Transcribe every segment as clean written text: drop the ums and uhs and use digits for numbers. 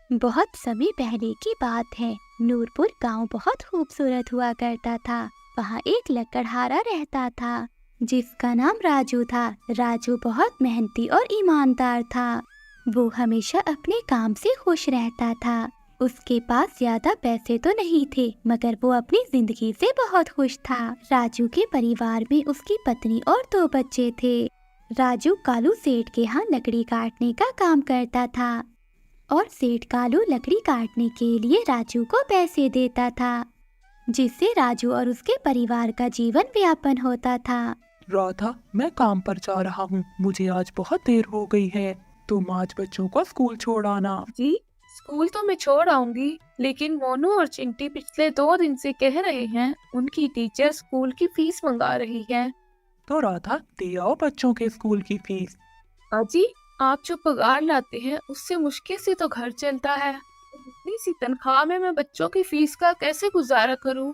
बहुत समय पहले की बात है। नूरपुर गांव बहुत खूबसूरत हुआ करता था। वहाँ एक लकड़हारा रहता था जिसका नाम राजू था। राजू बहुत मेहनती और ईमानदार था। वो हमेशा अपने काम से खुश रहता था। उसके पास ज्यादा पैसे तो नहीं थे, मगर वो अपनी जिंदगी से बहुत खुश था। राजू के परिवार में उसकी पत्नी और 2 बच्चे थे। राजू कालू सेठ के यहाँ लकड़ी काटने का काम करता था और सेठ कालू लकड़ी काटने के लिए राजू को पैसे देता था, जिससे राजू और उसके परिवार का जीवन यापन होता था। राधा, मैं काम पर जा रहा हूँ। मुझे आज बहुत देर हो गई है। तुम आज बच्चों को स्कूल छोड़ आना। जी, स्कूल तो मैं छोड़ आऊंगी, लेकिन मोनू और चिंटी पिछले 2 दिन से कह रहे हैं उनकी टीचर स्कूल की फीस मंगा रही है। तो राधा, दे आओ बच्चों के स्कूल की फीस। अजी, आप जो पगार लाते हैं उससे मुश्किल से तो घर चलता है। इतनी सी तनख्वाह में मैं बच्चों की फीस का कैसे गुजारा करूं?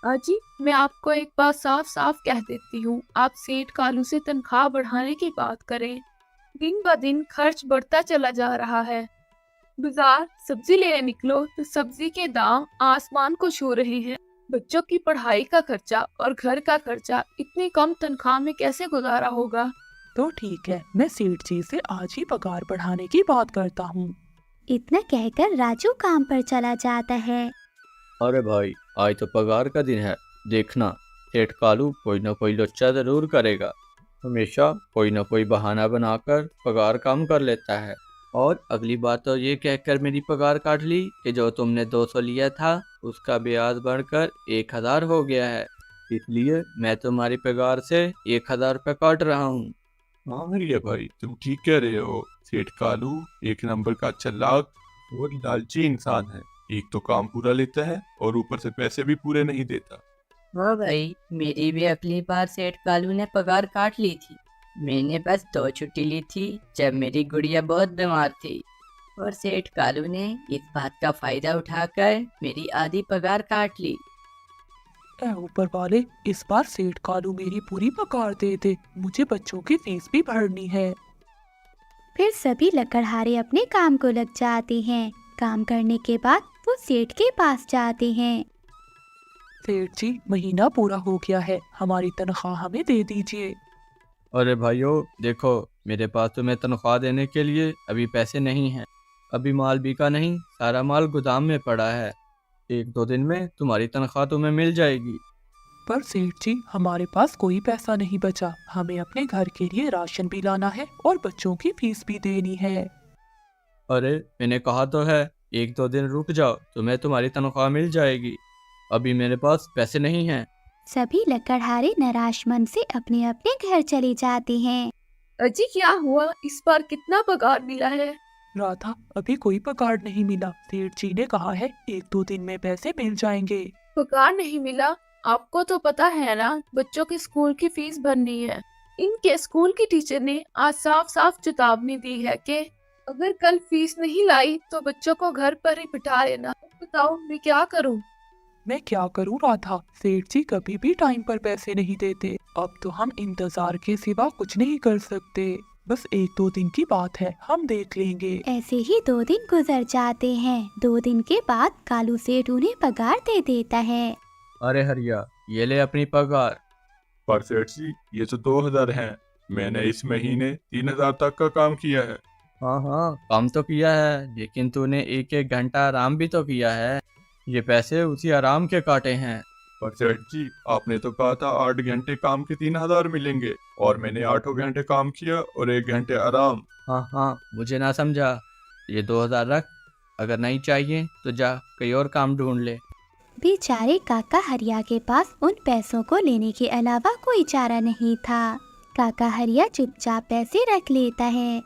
अजी, मैं आपको एक बात साफ साफ कह देती हूँ, आप सेठ कालू से तनख्वाह बढ़ाने की बात करें। दिन ब दिन खर्च बढ़ता चला जा रहा है। बाजार सब्जी लेने निकलो तो सब्जी के दाम आसमान को छू रहे हैं। बच्चों की पढ़ाई का खर्चा और घर का खर्चा इतनी कम तनख्वाह में कैसे गुजारा होगा? तो ठीक है, मैं सेठ जी से आज ही पगार बढ़ाने की बात करता हूँ। इतना कहकर राजू काम पर चला जाता है। अरे भाई, आज तो पगार का दिन है। देखना, सेठ कालू कोई ना कोई लोचा जरूर करेगा। हमेशा कोई ना कोई बहाना बनाकर पगार कम कर लेता है। और अगली बात तो ये कहकर मेरी पगार काट ली कि जो तुमने 200 लिया था उसका ब्याज बढ़कर 1000 हो गया है। इसलिए मैं तुम्हारी पगार से 1000 रुपये काट रहा हूँ। हाँ रिया भाई, तुम ठीक कह रहे हो। सेठ कालू एक नंबर का चालाक और लालची इंसान है। एक तो काम पूरा लेता है और ऊपर से पैसे भी पूरे नहीं देता। हाँ भाई, मेरी भी अगली बार सेठ कालू ने पगार काट ली थी। मैंने बस 2 छुट्टी ली थी जब मेरी गुड़िया बहुत बीमार थी, और सेठ कालू ने इस बात का फायदा उठाकर मेरी आधी पगार काट ली। ऐ ऊपर वाले, इस बार सेठ कालू मेरी पूरी पगार दे दे। मुझे बच्चों की फीस भी भरनी है। फिर सभी लकड़हारे अपने काम को लग जाते हैं। काम करने के बाद वो सेठ के पास जाते हैं। सेठ जी, महीना पूरा हो गया है, हमारी तनख्वाह हमें दे दीजिए। अरे भाइयों, देखो, मेरे पास तुम्हें तनख्वाह देने के लिए अभी पैसे नहीं हैं। अभी माल बिका नहीं, सारा माल गोदाम में पड़ा है। 1-2 दिन में तुम्हारी तनख्वाह तुम्हें मिल जाएगी। पर सेठ जी, हमारे पास कोई पैसा नहीं बचा। हमें अपने घर के लिए राशन भी लाना है और बच्चों की फीस भी देनी है। अरे मैंने कहा तो है, 1-2 दिन रुक जाओ, तुम्हें तुम्हारी तनख्वाह मिल जाएगी। अभी मेरे पास पैसे नहीं हैं। सभी लकड़हारे निराश मन से अपने अपने घर चले जाते हैं। अजी, क्या हुआ? इस बार कितना पगार मिला है? राधा, अभी कोई पगार नहीं मिला। सेठ जी ने कहा है 1-2 दिन में पैसे मिल जाएंगे। पगार नहीं मिला? आपको तो पता है ना, बच्चों की स्कूल की फीस भरनी है। इनके स्कूल की टीचर ने आज साफ साफ चेतावनी दी है कि अगर कल फीस नहीं लाई तो बच्चों को घर पर ही बिठा लेना। बताओ, मैं क्या करूं? मैं क्या करूं राधा, सेठ जी कभी भी टाइम पर पैसे नहीं देते। अब तो हम इंतजार के सिवा कुछ नहीं कर सकते। बस 1-2 दिन की बात है, हम देख लेंगे। ऐसे ही 2 दिन गुजर जाते हैं। 2 दिन के बाद कालू सेठ उन्हें पगार दे देता है। अरे हरिया, ये ले अपनी पगार। पर सेठ जी, ये तो 2000 हैं। मैंने इस महीने 3000 तक का काम किया है। हाँ हाँ, काम तो किया है, लेकिन तूने 1-1 घंटा आराम भी तो किया है। ये पैसे उसी आराम के काटे हैं। पर सेठ जी, आपने तो कहा था 8 घंटे काम के 3000 मिलेंगे, और मैंने 8 घंटे काम किया और 1 घंटे आराम। हाँ हाँ, मुझे ना समझा। ये 2000 रख, अगर नहीं चाहिए तो जा कहीं और काम ढूंढ ले। बेचारे काका हरिया के पास उन पैसों को लेने के अलावा कोई चारा नहीं था। काका हरिया चुपचाप पैसे रख लेता है।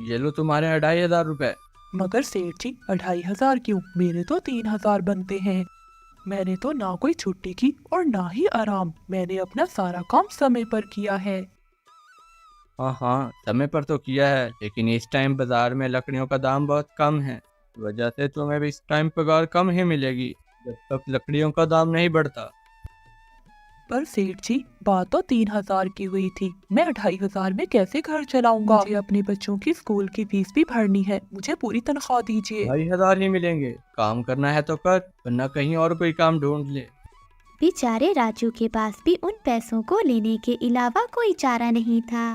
ये लो तुम्हारे 2500 रुपए। मगर सेठ जी, 2500 क्यों? मेरे तो 3000 बनते हैं। मैंने तो ना कोई छुट्टी की और ना ही आराम। मैंने अपना सारा काम समय पर किया है। हाँ हाँ, समय पर तो किया है, लेकिन इस टाइम बाजार में लकड़ियों का दाम बहुत कम है। इस वजह से तुम्हें भी इस टाइम पगार कम ही मिलेगी, जब तक लकड़ियों का दाम नहीं बढ़ता। पर सेठ जी, बात तो 3,000 की हुई थी। मैं 2,500 में कैसे घर चलाऊंगा? मुझे अपने बच्चों की स्कूल की फीस भी भरनी है। मुझे पूरी तनख्वाह दीजिए। 2,500 ही मिलेंगे। काम करना है तो कर, वरना कहीं और कोई काम ढूंढ ले। बेचारे राजू के पास भी उन पैसों को लेने के अलावा कोई चारा नहीं था।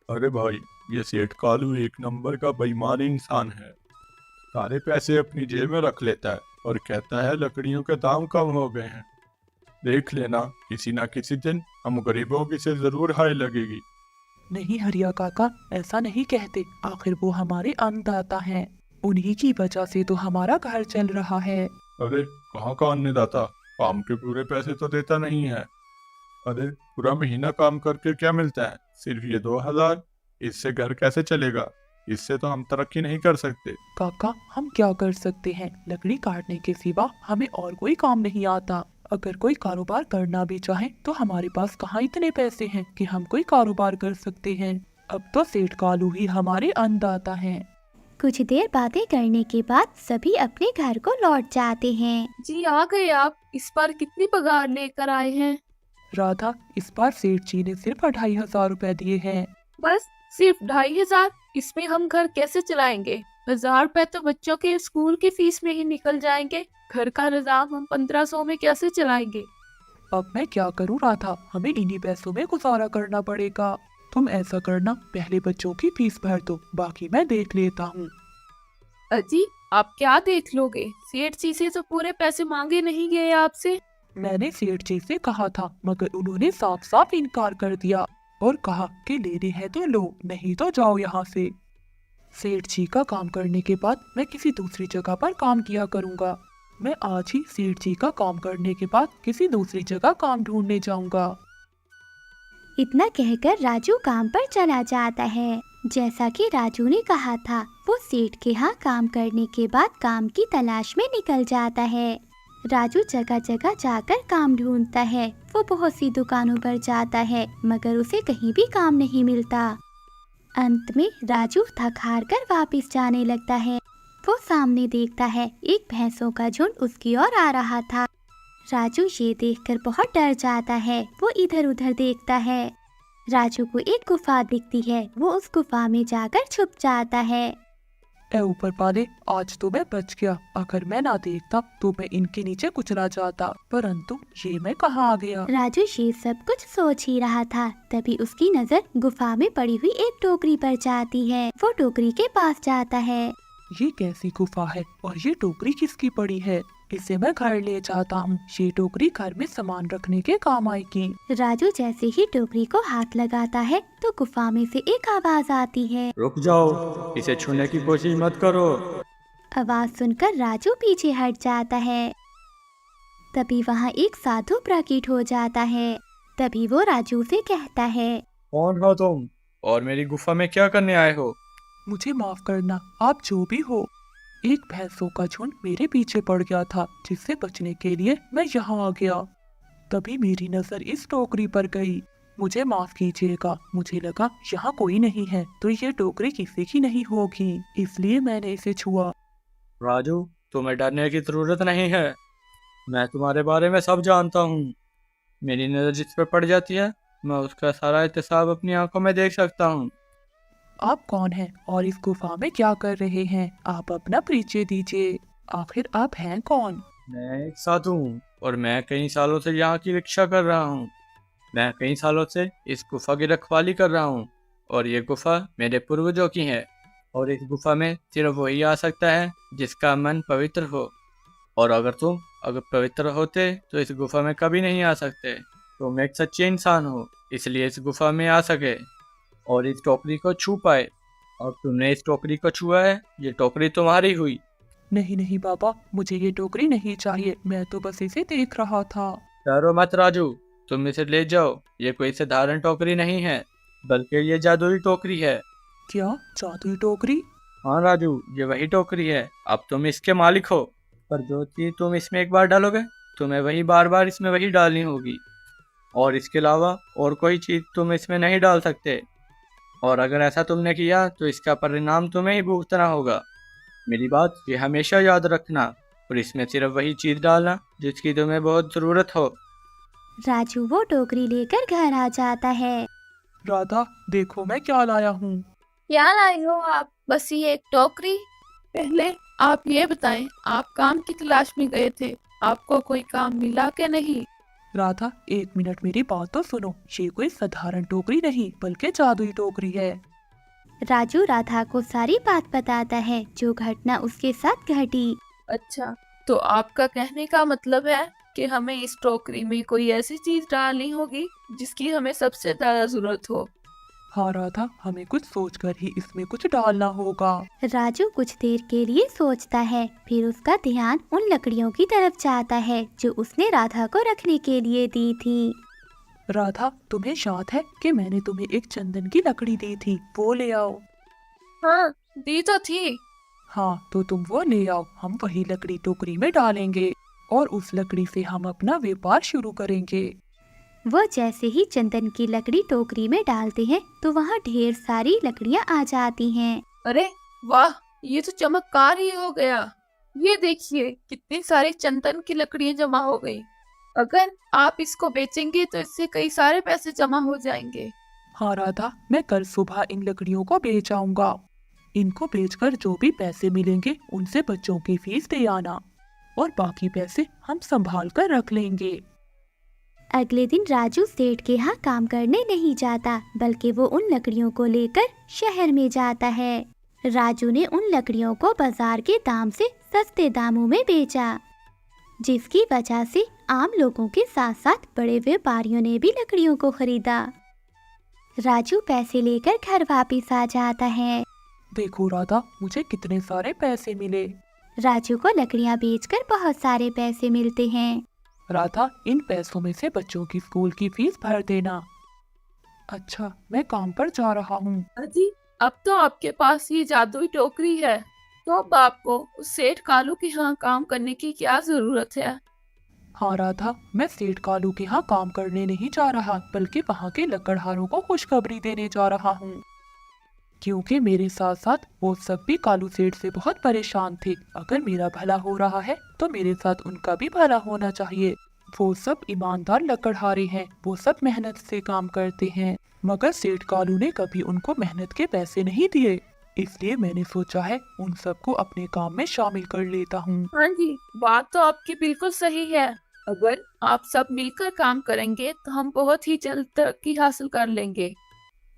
अरे भाई, ये सेठ कालू एक नंबर का बेईमान इंसान है। सारे पैसे अपनी जेब में रख लेता है और कहता है लकड़ियों के दाम कम हो गए हैं। देख लेना, किसी ना किसी दिन हम गरीबों की से जरूर हाय लगेगी। नहीं हरिया काका, ऐसा नहीं कहते। आखिर वो हमारे अन्नदाता हैं। उन्हीं की वजह से तो हमारा घर चल रहा है। अरे कहाँ का अन्नदाता, काम के पूरे पैसे तो देता नहीं है। अरे पूरा महीना काम करके क्या मिलता है? सिर्फ ये 2,000। इससे घर कैसे चलेगा? इससे तो हम तरक्की नहीं कर सकते। काका, हम क्या कर सकते हैं? लकड़ी काटने के सिवा हमें और कोई काम नहीं आता। अगर कोई कारोबार करना भी चाहे तो हमारे पास कहाँ इतने पैसे हैं कि हम कोई कारोबार कर सकते हैं। अब तो सेठ कालू ही हमारे अन्नदाता हैं। कुछ देर बातें करने के बाद सभी अपने घर को लौट जाते हैं। जी आ गए आप। इस बार कितनी पगार लेकर आए हैं? राधा, इस बार सेठ जी ने सिर्फ 2,500 रुपए दिए हैं। बस सिर्फ 2,500? इसमें हम घर कैसे चलाएंगे? 1,000 रुपए तो बच्चों के स्कूल की फीस में ही निकल जाएंगे। घर का निजाम हम 1,500 में कैसे चलाएंगे? अब मैं क्या करूं राधा, हमें इन्हीं पैसों में गुजारा करना पड़ेगा। तुम ऐसा करना, पहले बच्चों की फीस भर दो, बाकी मैं देख लेता हूँ। अजी, आप क्या देख लोगे? सेठ जी से तो पूरे पैसे मांगे नहीं गए आपसे। मैंने सेठ जी से कहा था, मगर उन्होंने साफ साफ इनकार कर दिया और कहा कि लेने हैं तो लो, नहीं तो जाओ यहाँ से। सेठ जी का काम करने के बाद मैं किसी दूसरी जगह पर काम किया करूँगा। मैं आज ही सेठ जी का काम करने के बाद किसी दूसरी जगह काम ढूंढने जाऊंगा। इतना कहकर राजू काम पर चला जाता है। जैसा कि राजू ने कहा था, वो सेठ के यहाँ काम करने के बाद काम की तलाश में निकल जाता है। राजू जगह जगह जाकर काम ढूंढता है। वो बहुत सी दुकानों पर जाता है, मगर उसे कहीं भी काम नहीं मिलता। अंत में राजू थक हार कर वापिस जाने लगता है। वो सामने देखता है, एक भैंसों का झुंड उसकी ओर आ रहा था। राजू ये देखकर बहुत डर जाता है। वो इधर उधर देखता है। राजू को एक गुफा दिखती है। वो उस गुफा में जाकर छुप जाता है। ए ऊपर वाले, आज तो मैं बच गया। अगर मैं ना देखता तो मैं इनके नीचे कुचला जाता, परंतु ये मैं कहाँ आ गया? राजू ये सब कुछ सोच ही रहा था, तभी उसकी नजर गुफा में पड़ी हुई एक टोकरी पर जाती है। वो टोकरी के पास जाता है। ये कैसी गुफा है और ये टोकरी किसकी पड़ी है? इसे मैं घर ले जाता हूँ। ये टोकरी घर में सामान रखने के काम आएगी। राजू जैसे ही टोकरी को हाथ लगाता है तो गुफा में से एक आवाज आती है। रुक जाओ, इसे छूने की कोशिश मत करो। आवाज सुनकर राजू पीछे हट जाता है। तभी वहाँ एक साधु प्रकट हो जाता है। तभी वो राजू से कहता है, कौन हो तुम और मेरी गुफा में क्या करने आए हो? मुझे माफ करना, आप जो भी हो। एक भैंसों का झुंड मेरे पीछे पड़ गया था, जिससे बचने के लिए मैं यहाँ आ गया। तभी मेरी नजर इस टोकरी पर गई। मुझे माफ कीजिएगा, मुझे लगा यहाँ कोई नहीं है तो ये टोकरी किसी की नहीं होगी, इसलिए मैंने इसे छुआ। राजू, तुम्हें डरने की जरूरत नहीं है। मैं तुम्हारे बारे में सब जानता हूँ। मेरी नज़र जिस पर पड़ जाती है, मैं उसका सारा एहतसाब अपनी आंखों में देख सकता हूँ। आप कौन हैं और इस गुफा में क्या कर रहे हैं? आप अपना परिचय दीजिए। आखिर आप हैं कौन? मैं एक साधु हूँ और मैं कई सालों से यहाँ की रक्षा कर रहा हूँ। मैं कई सालों से इस गुफा की रखवाली कर रहा हूँ और ये गुफा मेरे पूर्वजों की है। और इस गुफा में सिर्फ वही आ सकता है जिसका मन पवित्र हो। और अगर पवित्र होते तो इस गुफा में कभी नहीं आ सकते। तुम एक सच्चे इंसान हो, इसलिए इस गुफा में आ सके और इस टोकरी को छू पाए। और तुमने इस टोकरी को छुआ है, ये टोकरी तुम्हारी हुई। नहीं नहीं बाबा, मुझे ये टोकरी नहीं चाहिए। मैं तो बस इसे देख रहा था। डरो मत राजू, तुम इसे ले जाओ। ये कोई साधारण टोकरी नहीं है, बल्कि ये जादुई टोकरी है। क्या जादुई टोकरी? हाँ राजू, ये वही टोकरी है। अब तुम इसके मालिक हो, पर जो चीज तुम इसमें एक बार डालोगे, तुम्हें वही बार बार इसमें वही डालनी होगी। और इसके अलावा और कोई चीज तुम इसमें नहीं डाल सकते। और अगर ऐसा तुमने किया तो इसका परिणाम तुम्हें ही भुगतना होगा। मेरी बात ये हमेशा याद रखना और इसमें सिर्फ वही चीज़ डालना जिसकी तुम्हें बहुत ज़रूरत हो। राजू वो टोकरी लेकर घर आ जाता है। राधा, देखो मैं क्या लाया हूँ। क्या लाए हो आप? बस ये एक टोकरी? पहले आप ये बताएं, आप काम की तलाश में गए थे, आपको कोई काम मिला के नहीं? राधा, 1 मिनट मेरी बात तो सुनो। ये कोई साधारण टोकरी नहीं बल्कि जादुई टोकरी है। राजू राधा को सारी बात बताता है जो घटना उसके साथ घटी। अच्छा, तो आपका कहने का मतलब है कि हमें इस टोकरी में कोई ऐसी चीज डालनी होगी जिसकी हमें सबसे ज्यादा जरूरत हो। हाँ राधा, हमें कुछ सोचकर ही इसमें कुछ डालना होगा। राजू कुछ देर के लिए सोचता है, फिर उसका ध्यान उन लकड़ियों की तरफ जाता है जो उसने राधा को रखने के लिए दी थी। राधा, तुम्हें याद है कि मैंने तुम्हें एक चंदन की लकड़ी दी थी, वो ले आओ। हाँ, दी तो थी। हाँ, तो तुम वो ले आओ। हम वही लकड़ी टोकरी में डालेंगे और उस लकड़ी से हम अपना व्यापार शुरू करेंगे। वो जैसे ही चंदन की लकड़ी टोकरी में डालते हैं तो वहाँ ढेर सारी लकड़ियाँ आ जाती हैं। अरे वाह, ये तो चमत्कार ही हो गया। ये देखिए कितनी सारी चंदन की लकड़ियां जमा हो गई। अगर आप इसको बेचेंगे तो इससे कई सारे पैसे जमा हो जाएंगे। हाँ राधा, मैं कल सुबह इन लकड़ियों को बेच आऊंगा। इनको बेचकर जो भी पैसे मिलेंगे उनसे बच्चों की फीस दे आना और बाकी पैसे हम संभाल कर रख लेंगे। अगले दिन राजू सेठ के यहाँ काम करने नहीं जाता, बल्कि वो उन लकड़ियों को लेकर शहर में जाता है। राजू ने उन लकड़ियों को बाजार के दाम से सस्ते दामों में बेचा, जिसकी वजह से आम लोगों के साथ साथ बड़े व्यापारियों ने भी लकड़ियों को खरीदा। राजू पैसे लेकर घर वापस आ जाता है। देखो राधा, मुझे कितने सारे पैसे मिले। राजू को लकड़ियाँ बेचकर बहुत सारे पैसे मिलते हैं। राधा, इन पैसों में से बच्चों की स्कूल की फीस भर देना। अच्छा, मैं काम पर जा रहा हूँ। अजी, अब तो आपके पास ये जादुई टोकरी है, तो अब आपको उस सेठ कालू के यहाँ काम करने की क्या जरूरत है? हाँ राधा, मैं सेठ कालू के यहाँ काम करने नहीं जा रहा, बल्कि वहाँ के लकड़हारों को खुशखबरी देने जा रहा हूँ, क्योंकि मेरे साथ साथ वो सब भी कालू सेठ से बहुत परेशान थे। अगर मेरा भला हो रहा है तो मेरे साथ उनका भी भला होना चाहिए। वो सब ईमानदार लकड़हारे हैं, वो सब मेहनत से काम करते हैं, मगर सेठ कालू ने कभी उनको मेहनत के पैसे नहीं दिए। इसलिए मैंने सोचा है उन सबको अपने काम में शामिल कर लेता हूँ। हाँ जी, बात तो आपकी बिल्कुल सही है। अगर आप सब मिलकर काम करेंगे तो हम बहुत ही जल्द तरक्की हासिल कर लेंगे।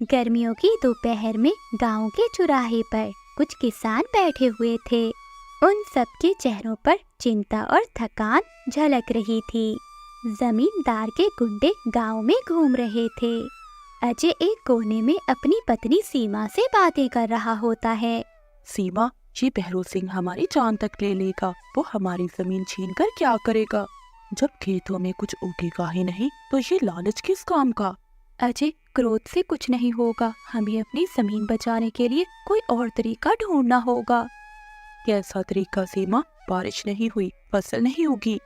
गर्मियों की दोपहर में गांव के चौराहे पर कुछ किसान बैठे हुए थे। उन सबके चेहरों पर चिंता और थकान झलक रही थी। जमींदार के गुंडे गांव में घूम रहे थे। अजय एक कोने में अपनी पत्नी सीमा से बातें कर रहा होता है। सीमा, ये बहरू सिंह हमारी जान तक ले लेगा। वो हमारी जमीन छीन कर क्या करेगा? जब खेतों में कुछ उगेगा ही नहीं तो ये लालच किस काम का? अजय, क्रोध से कुछ नहीं होगा। हमें अपनी जमीन बचाने के लिए कोई और तरीका ढूंढना होगा। कैसा तरीका सीमा? बारिश नहीं हुई, फसल नहीं उगी,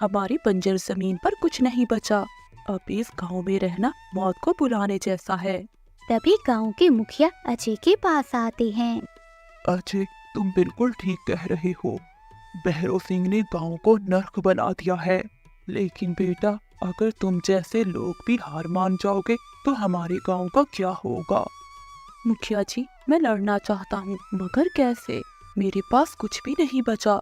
हमारी बंजर जमीन पर कुछ नहीं बचा। अब इस गांव में रहना मौत को बुलाने जैसा है। तभी गांव के मुखिया अजय के पास आते हैं। अजय, तुम बिल्कुल ठीक कह रहे हो। बहरू सिंह ने गांव को नर्क बना दिया है। लेकिन बेटा, अगर तुम जैसे लोग भी हार मान जाओगे तो हमारे गांव का क्या होगा? मुखिया जी, मैं लड़ना चाहता हूँ, मगर कैसे? मेरे पास कुछ भी नहीं बचा।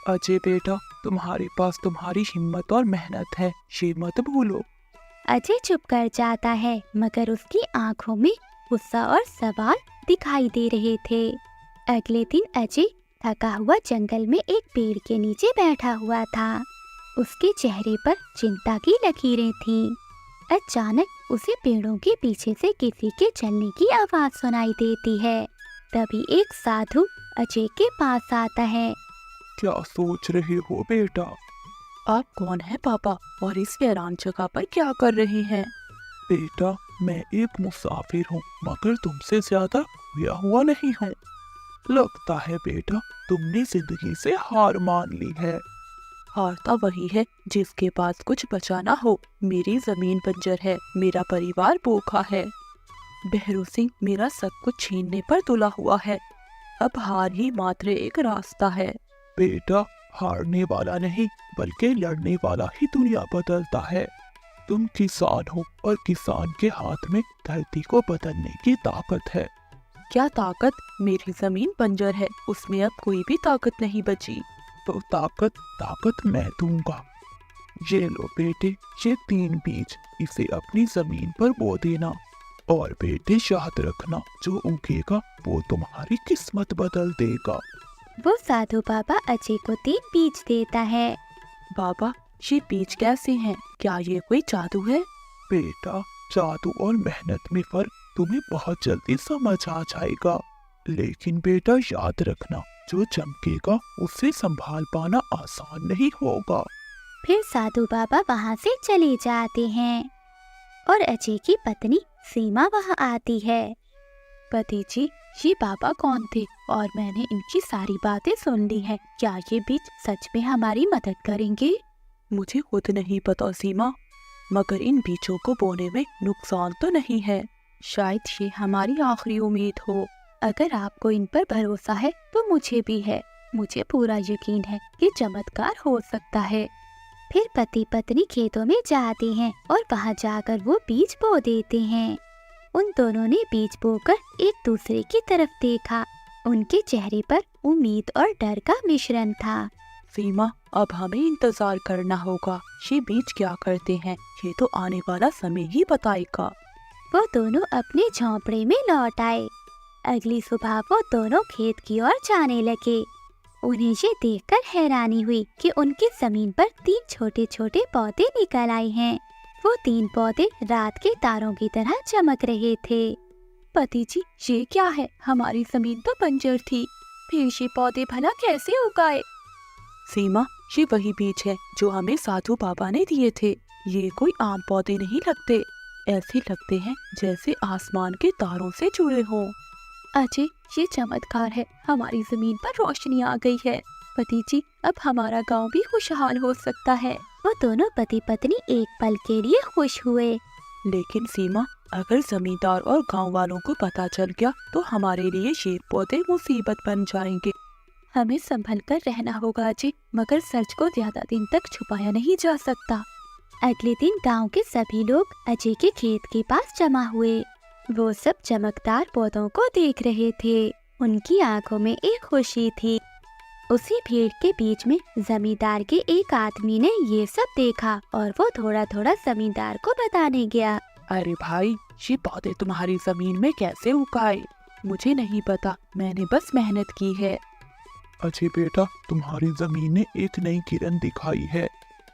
अजय बेटा, तुम्हारे पास तुम्हारी हिम्मत और मेहनत है, ये मत भूलो। अजय चुप कर जाता है, मगर उसकी आंखों में गुस्सा और सवाल दिखाई दे रहे थे। अगले दिन अजय थका हुआ जंगल में एक पेड़ के नीचे बैठा हुआ था। उसके चेहरे पर चिंता की लकीरें थीं। अचानक उसे पेड़ों के पीछे से किसी के चलने की आवाज सुनाई देती है। तभी एक साधु अजय के पास आता है। क्या सोच रहे हो बेटा? आप कौन है पापा, और इस वीरान जगह पर क्या कर रहे हैं? बेटा, मैं एक मुसाफिर हूँ, मगर तुमसे ज्यादा खोया हुआ नहीं हूँ। लगता है बेटा, तुमने जिंदगी से हार मान ली है। हारता वही है जिसके पास कुछ बचा ना हो। मेरी जमीन बंजर है, मेरा परिवार भूखा है। बहरू सिंह मेरा सब कुछ छीनने पर तुला हुआ है। अब हार ही मात्र एक रास्ता है। बेटा, हारने वाला नहीं बल्कि लड़ने वाला ही दुनिया बदलता है। तुम किसान हो और किसान के हाथ में धरती को बदलने की ताकत है। क्या ताकत? मेरी जमीन बंजर है, उसमें अब कोई भी ताकत नहीं बची। तो ताकत मैं दूंगा। ये लो बेटे, ये 3 बीज, इसे अपनी जमीन पर बो देना। और बेटे याद रखना, जो उगेगा वो तुम्हारी किस्मत बदल देगा। वो साधु बाबा अजय को 3 बीज देता है। बाबा, ये बीज कैसे हैं? क्या ये कोई जादू है? बेटा, जादू और मेहनत में फर्क तुम्हें बहुत जल्दी समझ आ जाएगा। लेकिन बेटा याद रखना, जो चमकेगा उसे संभाल पाना आसान नहीं होगा। फिर साधु बाबा वहाँ से चले जाते हैं और अजय की पत्नी सीमा वहाँ आती है। पति जी, ये बाबा कौन थे और मैंने इनकी सारी बातें सुन ली हैं। क्या ये बीज सच में हमारी मदद करेंगे? मुझे खुद नहीं पता सीमा, मगर इन बीजों को बोने में नुकसान तो नहीं है। शायद ये हमारी आखिरी उम्मीद हो। अगर आपको इन पर भरोसा है तो मुझे भी है। मुझे पूरा यकीन है कि चमत्कार हो सकता है। फिर पति पत्नी खेतों में जाते हैं और वहाँ जाकर वो बीज बो देते हैं। उन दोनों ने बीज बोकर एक दूसरे की तरफ देखा। उनके चेहरे पर उम्मीद और डर का मिश्रण था। सीमा, अब हमें इंतजार करना होगा। ये बीज क्या करते हैं, ये तो आने वाला समय ही बताएगा। वो दोनों अपने झोंपड़े में लौट आए। अगली सुबह वो दोनों खेत की ओर जाने लगे। उन्हें ये देखकर हैरानी हुई कि उनकी जमीन पर 3 छोटे छोटे पौधे निकल आए हैं। वो 3 पौधे रात के तारों की तरह चमक रहे थे। पति जी, ये क्या है? हमारी जमीन तो बंजर थी, फिर ये पौधे भला कैसे उगाए? सीमा, ये वही बीज है जो हमें साधु बाबा ने दिए थे। ये कोई आम पौधे नहीं लगते, ऐसे लगते हैं जैसे आसमान के तारों से जुड़े हों। अजय, ये चमत्कार है, हमारी जमीन पर रोशनी आ गई है। पति जी, अब हमारा गांव भी खुशहाल हो सकता है। वो दोनों पति पत्नी एक पल के लिए खुश हुए। लेकिन सीमा, अगर जमींदार और गांव वालों को पता चल गया तो हमारे लिए ये पौधे मुसीबत बन जाएंगे। हमें संभल कर रहना होगा अजय, मगर सच को ज्यादा दिन तक छुपाया नहीं जा सकता। अगले दिन गांव के सभी लोग अजय के खेत के पास जमा हुए। वो सब चमकदार पौधों को देख रहे थे। उनकी आंखों में एक खुशी थी। उसी भीड़ के बीच में जमींदार के एक आदमी ने ये सब देखा और वो थोड़ा थोड़ा जमींदार को बताने गया। अरे भाई, ये पौधे तुम्हारी जमीन में कैसे उगाए? मुझे नहीं पता, मैंने बस मेहनत की है। अजय बेटा, तुम्हारी जमीन ने एक नई किरण दिखाई है,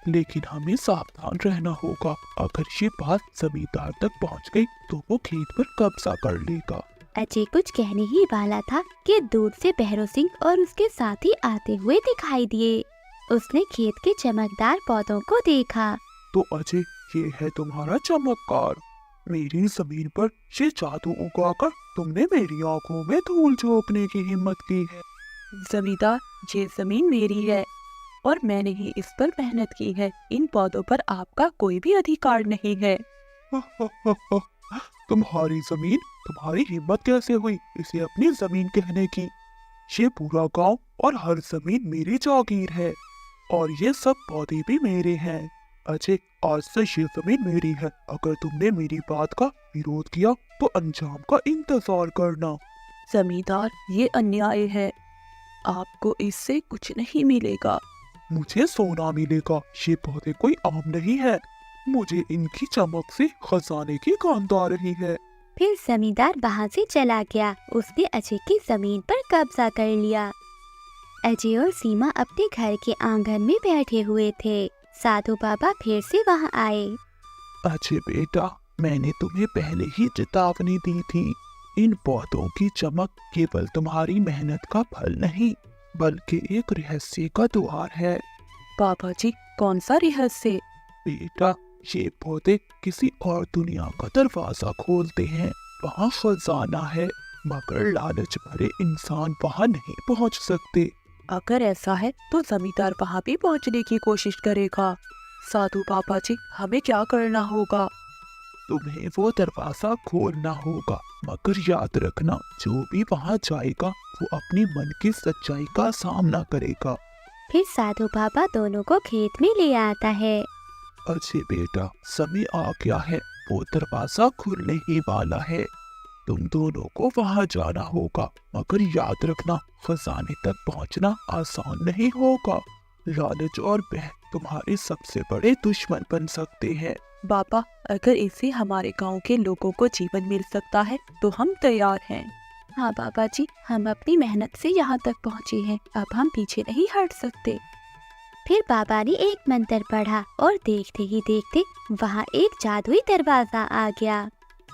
लेकिन हमें सावधान रहना होगा। अगर ये बात जमींदार तक पहुंच गई तो वो खेत पर कब्जा कर लेगा। अजय कुछ कहने ही वाला था कि दूर से भैरव सिंह और उसके साथी आते हुए दिखाई दिए। उसने खेत के चमकदार पौधों को देखा। तो अजय, ये है तुम्हारा चमत्कार। मेरी जमीन पर ये जादू उगाकर तुमने मेरी आंखों में धूल झोंकने की हिम्मत की है। जमींदार, ये जमीन मेरी है और मैंने ही इस पर मेहनत की है। इन पौधों पर आपका कोई भी अधिकार नहीं है। तुम्हारी जमीन, तुम्हारी हिम्मत कैसे हुई इसे अपनी जमीन कहने की? ये पूरा गांव और हर जमीन मेरी जागीर है और ये सब पौधे भी मेरे हैं। अजय, आज से ये जमीन मेरी है। अगर तुमने मेरी बात का विरोध किया तो अंजाम का इंतजार करना। जमींदार, ये अन्याय है, आपको इससे कुछ नहीं मिलेगा। मुझे सोना मिलेगा। ये पौधे कोई आम नहीं है। मुझे इनकी चमक से खजाने की गंध आ रही है। फिर जमींदार वहाँ से चला गया। उसने अजय की जमीन पर कब्जा कर लिया। अजय और सीमा अपने घर के आंगन में बैठे हुए थे। साधु बाबा फिर से वहाँ आए। अजय बेटा, मैंने तुम्हें पहले ही चेतावनी दी थी। इन पौधों की चमक केवल तुम्हारी मेहनत का फल नहीं, बल्कि एक रहस्य का द्वार है। बाबा जी, कौन सा रहस्य? बेटा, ये पौधे किसी और दुनिया का दरवाजा खोलते हैं। वहाँ खजाना है, मगर लालच भरे इंसान वहाँ नहीं पहुँच सकते। अगर ऐसा है तो जमींदार वहाँ भी पहुँचने की कोशिश करेगा। साधु बाबा जी, हमें क्या करना होगा? तुम्हें वो दरवाजा खोलना होगा, मगर याद रखना, जो भी वहाँ जाएगा वो अपनी मन की सच्चाई का सामना करेगा। फिर साधु बाबा दोनों को खेत में ले आता है। अच्छे बेटा, समय आ गया है, वो दरवाजा खुलने ही वाला है। तुम दोनों को वहाँ जाना होगा, मगर याद रखना खजाने तक पहुँचना आसान नहीं होगा। लालच और बहस तुम्हारे सबसे बड़े दुश्मन बन सकते हैं। बाबा, अगर इससे हमारे गांव के लोगों को जीवन मिल सकता है तो हम तैयार हैं। हाँ बाबा जी, हम अपनी मेहनत से यहाँ तक पहुँचे हैं, अब हम पीछे नहीं हट सकते। फिर बाबा ने एक मंत्र पढ़ा और देखते ही देखते वहाँ एक जादुई दरवाजा आ गया।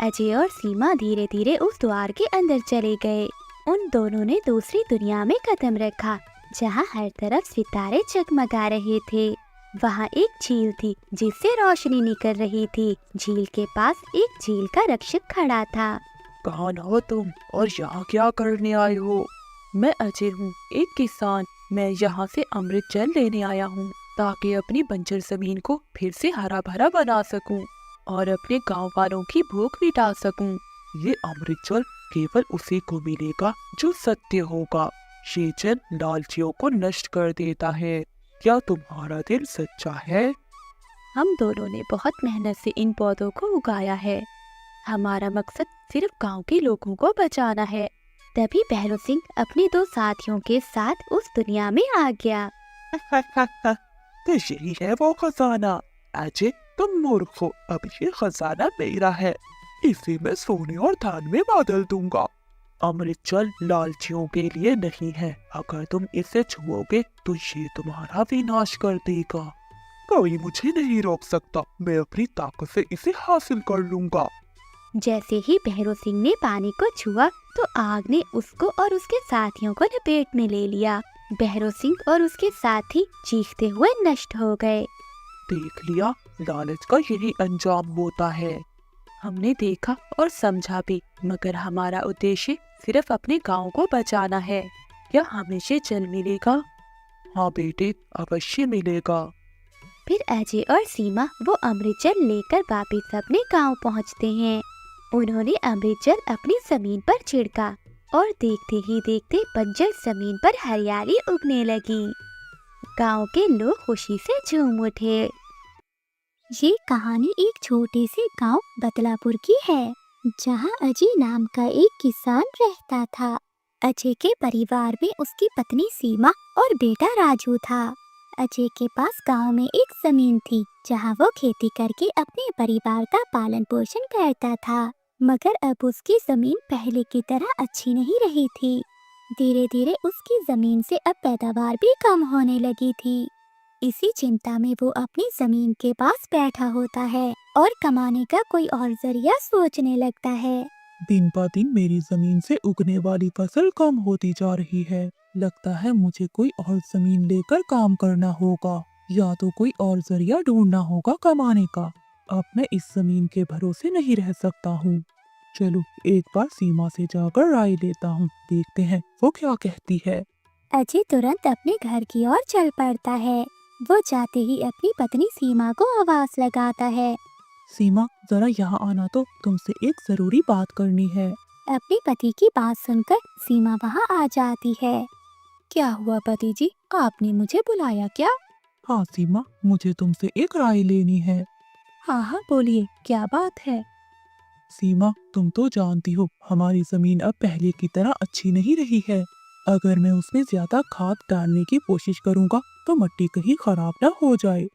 अजय और सीमा धीरे धीरे उस द्वार के अंदर चले गए। उन दोनों ने दूसरी दुनिया में कदम रखा, जहाँ हर तरफ सितारे जगमगा रहे थे। वहाँ एक झील थी जिससे रोशनी निकल रही थी। झील के पास एक झील का रक्षक खड़ा था। कौन हो तुम और यहाँ क्या करने आए हो? मैं अजय हूँ, एक किसान। मैं यहाँ से अमृत जल लेने आया हूँ ताकि अपनी बंजर जमीन को फिर से हरा भरा बना सकूँ और अपने गांव वालों की भूख मिटा सकूँ। ये अमृत जल केवल उसी को मिलेगा जो सत्य होगा। ये जल लालचियों को नष्ट कर देता है। क्या तुम्हारा दिल सच्चा है? हम दोनों ने बहुत मेहनत से इन पौधों को उगाया है। हमारा मकसद सिर्फ गांव के लोगों को बचाना है। तभी भैरव सिंह अपने दो साथियों के साथ उस दुनिया में आ गया। तो यही है वो खजाना। अजय, तुम मूर्ख हो, अब ये खजाना मेरा है। इसे मैं सोने और धान में बदल दूंगा। अमृत जल लालचियों के लिए नहीं है। अगर तुम इसे छुओगे तो ये तुम्हारा विनाश कर देगा। कोई मुझे नहीं रोक सकता। मैं अपनी ताकत से इसे हासिल कर लूंगा। जैसे ही भैरव सिंह ने पानी को छुआ तो आग ने उसको और उसके साथियों को लपेट में ले लिया। भैरव सिंह और उसके साथी चीखते हुए नष्ट हो गए। देख लिया, लालच का यही अंजाम होता है। हमने देखा और समझा भी, मगर हमारा उद्देश्य सिर्फ अपने गांव को बचाना है। क्या हमें ये जल मिलेगा? हाँ बेटे, अवश्य मिलेगा। फिर अजय और सीमा वो अमृत जल लेकर वापिस अपने गांव पहुंचते हैं। उन्होंने अमृत जल अपनी जमीन पर छिड़का और देखते ही देखते बंजर जमीन पर हरियाली उगने लगी। गांव के लोग खुशी से झूम उठे। ये कहानी एक छोटे से गांव बदलापुर की है, जहां अजय नाम का एक किसान रहता था। अजय के परिवार में उसकी पत्नी सीमा और बेटा राजू था। अजय के पास गांव में एक जमीन थी, जहां वो खेती करके अपने परिवार का पालन पोषण करता था। मगर अब उसकी जमीन पहले की तरह अच्छी नहीं रही थी। धीरे धीरे उसकी जमीन से अब पैदावार भी कम होने लगी थी। इसी चिंता में वो अपनी जमीन के पास बैठा होता है और कमाने का कोई और जरिया सोचने लगता है। दिन ब दिन मेरी जमीन से उगने वाली फसल कम होती जा रही है। लगता है मुझे कोई और जमीन लेकर काम करना होगा, या तो कोई और जरिया ढूंढना होगा कमाने का। अब मैं इस जमीन के भरोसे नहीं रह सकता हूँ। चलो एक बार सीमा से जाकर राय लेता हूँ, देखते हैं वो क्या कहती है। अजय तुरंत अपने घर की ओर चल पड़ता है। वो जाते ही अपनी पत्नी सीमा को आवाज लगाता है। सीमा, जरा यहाँ आना, तो तुमसे एक जरूरी बात करनी है। अपने पति की बात सुनकर सीमा वहाँ आ जाती है। क्या हुआ पति जी, आपने मुझे बुलाया क्या? हाँ सीमा, मुझे तुमसे एक राय लेनी है। हाँ हाँ बोलिए, क्या बात है? सीमा, तुम तो जानती हो हमारी जमीन अब पहले की तरह अच्छी नहीं रही है। अगर मैं उसमें ज्यादा खाद डालने की कोशिश करूँगा तो मिट्टी कहीं खराब ना हो जाए।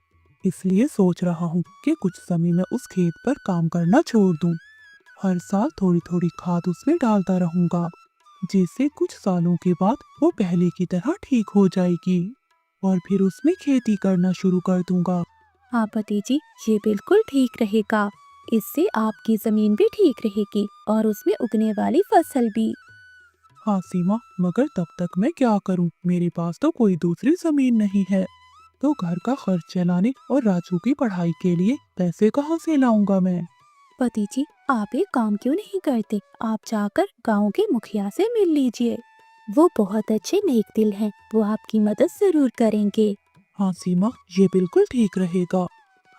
इसलिए सोच रहा हूँ कि कुछ समय में उस खेत पर काम करना छोड़ दूँ। हर साल थोड़ी थोड़ी खाद उसमें डालता रहूँगा, जिससे कुछ सालों के बाद वो पहले की तरह ठीक हो जाएगी और फिर उसमें खेती करना शुरू कर दूँगा। हाँ पति जी, ये बिल्कुल ठीक रहेगा। इससे आपकी जमीन भी ठीक रहेगी और उसमें उगने वाली फसल भी। हाँ सीमा, मगर तब तक मैं क्या करूं? मेरे पास तो कोई दूसरी जमीन नहीं है, तो घर का खर्च चलाने और राजू की पढ़ाई के लिए पैसे कहाँ से लाऊंगा मैं? पति जी, आप एक काम क्यों नहीं करते? आप जाकर गांव के मुखिया से मिल लीजिए। वो बहुत अच्छे नेक दिल हैं, वो आपकी मदद जरूर करेंगे। हाँ सीमा, ये बिल्कुल ठीक रहेगा।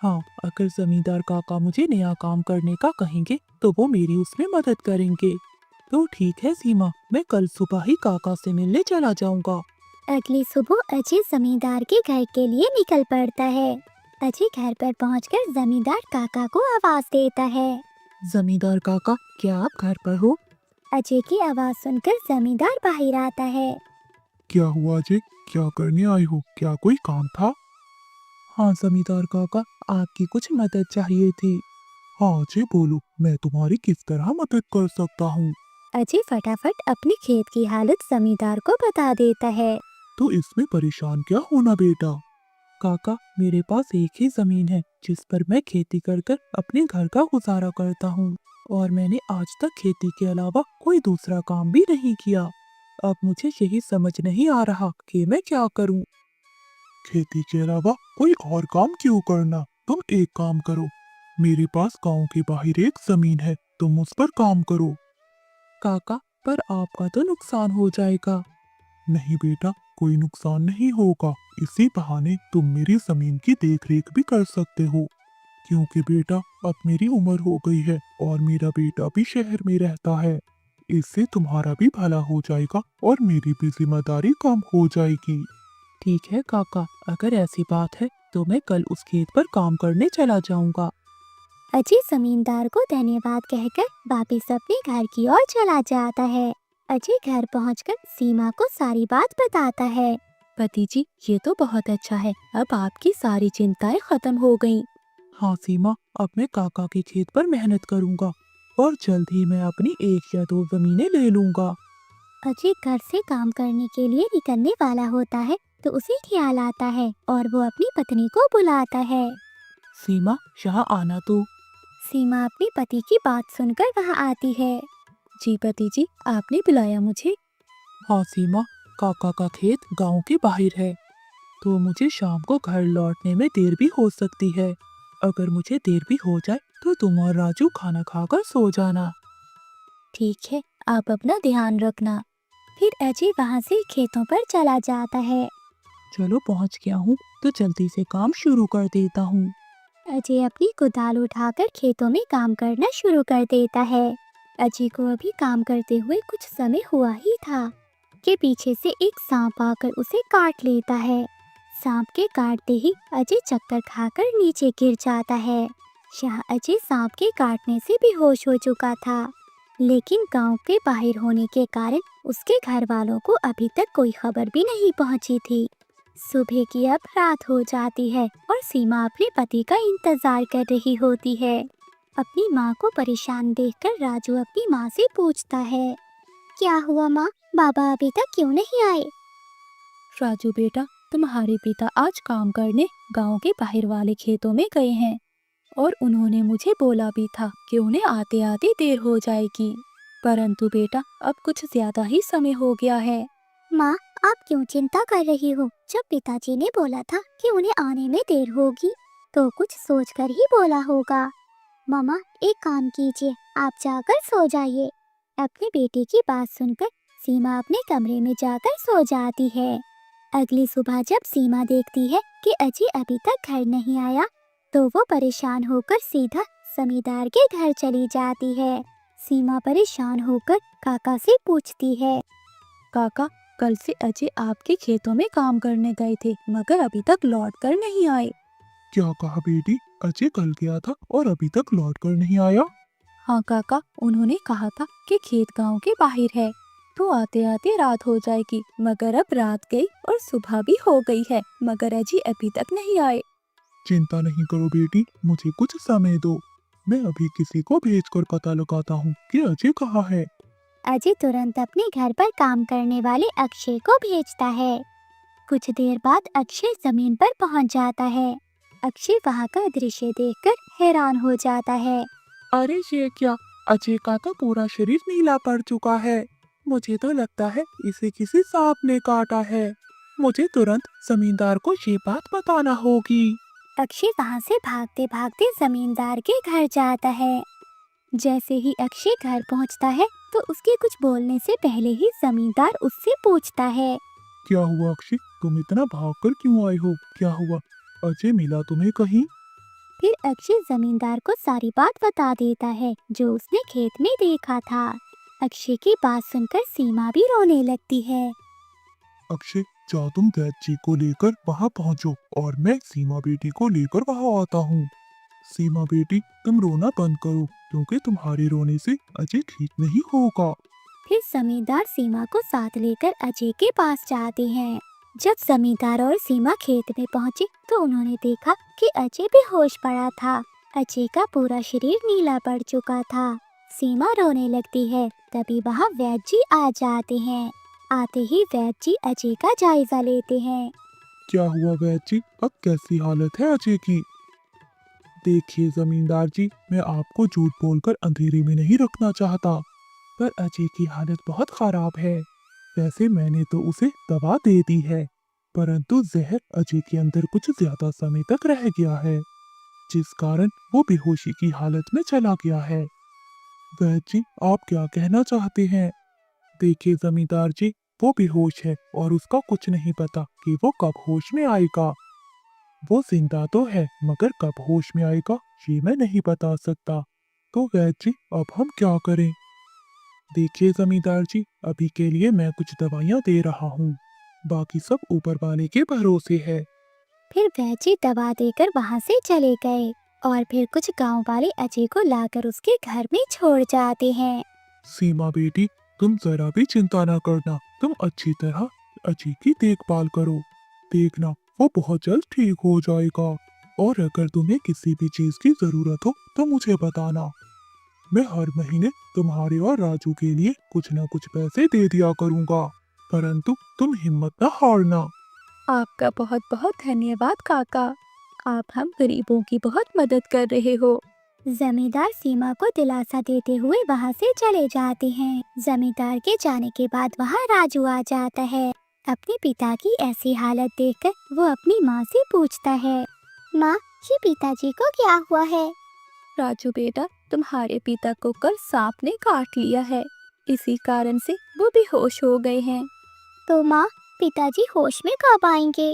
हाँ, अगर जमींदार काका मुझे नया काम करने का कहेंगे तो वो मेरी उसमें मदद करेंगे। तो ठीक है सीमा, मैं कल सुबह ही काका से मिलने चला जाऊंगा। अगली सुबह अजय जमींदार के घर के लिए निकल पड़ता है। अजय घर पर पहुंचकर जमींदार काका को आवाज देता है। जमींदार काका, क्या आप घर पर हो? अजय की आवाज सुनकर जमींदार बाहर आता है। क्या हुआ अजय, क्या करने आए हो? क्या कोई काम था? हाँ जमींदार काका, आपकी कुछ मदद चाहिए थी। हाँ अजय बोलो, मैं तुम्हारी किस तरह मदद कर सकता हूँ? अजय फटाफट अपने खेत की हालत जमींदार को बता देता है। तो इसमें परेशान क्या होना बेटा। काका, मेरे पास एक ही जमीन है जिस पर मैं खेती कर कर अपने घर का गुजारा करता हूँ, और मैंने आज तक खेती के अलावा कोई दूसरा काम भी नहीं किया। अब मुझे यही समझ नहीं आ रहा कि मैं क्या करूँ। खेती के अलावा कोई और काम क्यों करना? तुम एक काम करो, मेरे पास गांव के बाहर एक जमीन है, तुम उस पर काम करो। काका, पर आपका तो नुकसान हो जाएगा। नहीं बेटा, कोई नुकसान नहीं होगा। इसी बहाने तुम मेरी जमीन की देखरेख भी कर सकते हो, क्योंकि बेटा अब मेरी उम्र हो गई है और मेरा बेटा भी शहर में रहता है। इससे तुम्हारा भी भला हो जाएगा और मेरी भी जिम्मेदारी कम हो जाएगी। ठीक है काका, अगर ऐसी बात है तो मैं कल उस खेत पर काम करने चला जाऊंगा। अजय जमींदार को धन्यवाद कहकर वापिस अपने घर की ओर चला जाता है। अजय घर पहुंचकर सीमा को सारी बात बताता है। पति जी, ये तो बहुत अच्छा है, अब आपकी सारी चिंताएं खत्म हो गईं। हाँ सीमा, अब मैं काका के खेत पर मेहनत करूंगा और जल्द ही मैं अपनी 1 या 2 जमीनें ले लूंगा। अजय घर से काम करने के लिए निकलने वाला होता है तो उसे ख्याल आता है और वो अपनी पत्नी को बुलाता है। सीमा, यहाँ आना तू। सीमा अपने पति की बात सुनकर वहाँ आती है। जी पति जी, आपने बुलाया मुझे? हाँ सीमा, काका का खेत गांव के बाहर है, तो मुझे शाम को घर लौटने में देर भी हो सकती है। अगर मुझे देर भी हो जाए तो तुम और राजू खाना खाकर सो जाना। ठीक है, आप अपना ध्यान रखना। फिर अजय वहाँ से खेतों पर चला जाता है। चलो पहुँच गया हूँ तो जल्दी से काम शुरू कर देता हूँ। अजय अपनी कुदाल उठाकर खेतों में काम करना शुरू कर देता है। अजय को अभी काम करते हुए कुछ समय हुआ ही था कि पीछे से एक सांप आकर उसे काट लेता है। सांप के काटते ही अजय चक्कर खाकर नीचे गिर जाता है। यहाँ अजय सांप के काटने से बेहोश हो चुका था, लेकिन गांव के बाहर होने के कारण उसके घर वालों को अभी तक कोई खबर भी नहीं पहुंची थी। सुबह की अब रात हो जाती है और सीमा अपने पति का इंतजार कर रही होती है। अपनी माँ को परेशान देखकर राजू अपनी माँ से पूछता है, क्या हुआ माँ, बाबा अभी तक क्यों नहीं आए? राजू बेटा, तुम्हारे पिता आज काम करने गांव के बाहर वाले खेतों में गए हैं और उन्होंने मुझे बोला भी था कि उन्हें आते आते देर हो जाएगी, परंतु बेटा अब कुछ ज्यादा ही समय हो गया है। माँ, आप क्यों चिंता कर रही हो? जब पिताजी ने बोला था कि उन्हें आने में देर होगी तो कुछ सोचकर ही बोला होगा। मामा, एक काम कीजिए, आप जाकर सो जाइए। अपने बेटे की बात सुनकर सीमा अपने कमरे में जाकर सो जाती है। अगली सुबह जब सीमा देखती है कि अजय अभी तक घर नहीं आया तो वो परेशान होकर सीधा जमींदार के घर चली जाती है। सीमा परेशान होकर काका से पूछती है, काका, कल से अजय आपके खेतों में काम करने गए थे मगर अभी तक लौट कर नहीं आए। क्या कहा बेटी? अजय कल गया था और अभी तक लौट कर नहीं आया? हाँ काका, उन्होंने कहा था कि खेत गांव के बाहर है तो आते आते रात हो जाएगी, मगर अब रात गई और सुबह भी हो गई है मगर अजय अभी तक नहीं आए। चिंता नहीं करो बेटी, मुझे कुछ समय दो, मैं अभी किसी को भेजकर पता लगाता हूँ कि अजय कहाँ है। अजय तुरंत अपने घर पर काम करने वाले अक्षय को भेजता है। कुछ देर बाद अक्षय जमीन पर पहुंच जाता है। अक्षय वहां का दृश्य देखकर हैरान हो जाता है। अरे ये क्या, अजय का तो पूरा शरीर नीला पड़ चुका है। मुझे तो लगता है इसे किसी सांप ने काटा है। मुझे तुरंत जमींदार को ये बात बताना होगी। अक्षय वहां से भागते भागते जमींदार के घर जाता है। जैसे ही अक्षय घर पहुंचता है तो उसके कुछ बोलने से पहले ही जमींदार उससे पूछता है, क्या हुआ अक्षय, तुम इतना भागकर क्यों आए हो? क्या हुआ, अजय मिला तुम्हें कहीं? फिर अक्षय जमींदार को सारी बात बता देता है जो उसने खेत में देखा था। अक्षय की बात सुनकर सीमा भी रोने लगती है। अक्षय जा तुम वैद जी को लेकर वहाँ पहुँचो और मैं सीमा बेटी को लेकर वहाँ आता हूँ। सीमा बेटी, तुम रोना बंद करो क्योंकि तुम्हारे रोने से अजय ठीक नहीं होगा। फिर जमींदार सीमा को साथ लेकर अजय के पास जाते हैं। जब जमींदार और सीमा खेत में पहुंचे तो उन्होंने देखा कि अजय बेहोश पड़ा था। अजय का पूरा शरीर नीला पड़ चुका था। सीमा रोने लगती है। तभी वहाँ वैद्य जी आ जाते हैं। आते ही वैद्य जी अजय का जायजा लेते हैं। क्या हुआ वैद जी, अब कैसी हालत है अजय की? देखिए जमींदार जी, मैं आपको झूठ बोलकर अंधेरे में नहीं रखना चाहता, पर अजय की हालत बहुत खराब है। वैसे मैंने तो उसे दवा दे दी है, परंतु जहर अजय के अंदर कुछ ज्यादा समय तक रह गया है, जिस कारण वो बेहोशी की हालत में चला गया है। वैद्य जी, आप क्या कहना चाहते हैं? देखिए जमींदार जी, वो बेहोश है और उसका कुछ नहीं पता कि वो कब होश में आएगा। वो जिंदा तो है मगर कब होश में आएगा ये मैं नहीं बता सकता। तो वैद्य जी, अब हम क्या करें? देखिए जमींदार जी, अभी के लिए मैं कुछ दवाइयाँ दे रहा हूँ, बाकी सब ऊपर वाले के भरोसे है। फिर वैद्य जी दवा देकर वहाँ से चले गए और फिर कुछ गांव वाले अजय को लाकर उसके घर में छोड़ जाते हैं। सीमा बेटी, तुम जरा भी चिंता ना करना, तुम अच्छी तरह अजय की देखभाल करो। देखना वो बहुत जल्द ठीक हो जाएगा, और अगर तुम्हें किसी भी चीज की जरूरत हो तो मुझे बताना। मैं हर महीने तुम्हारे और राजू के लिए कुछ न कुछ पैसे दे दिया करूँगा, परंतु तुम हिम्मत न हारना। आपका बहुत बहुत धन्यवाद काका। आप हम गरीबों की बहुत मदद कर रहे हो। जमींदार सीमा को दिलासा देते हुए वहाँ से चले जाते हैं। जमींदार के जाने के बाद वहाँ राजू आ जाता है। अपने पिता की ऐसी हालत देखकर वो अपनी माँ से पूछता है, माँ, ये पिताजी को क्या हुआ है? राजू बेटा, तुम्हारे पिता को कल सांप ने काट लिया है, इसी कारण से वो बेहोश हो गए हैं। तो माँ, पिताजी होश में कब आएंगे?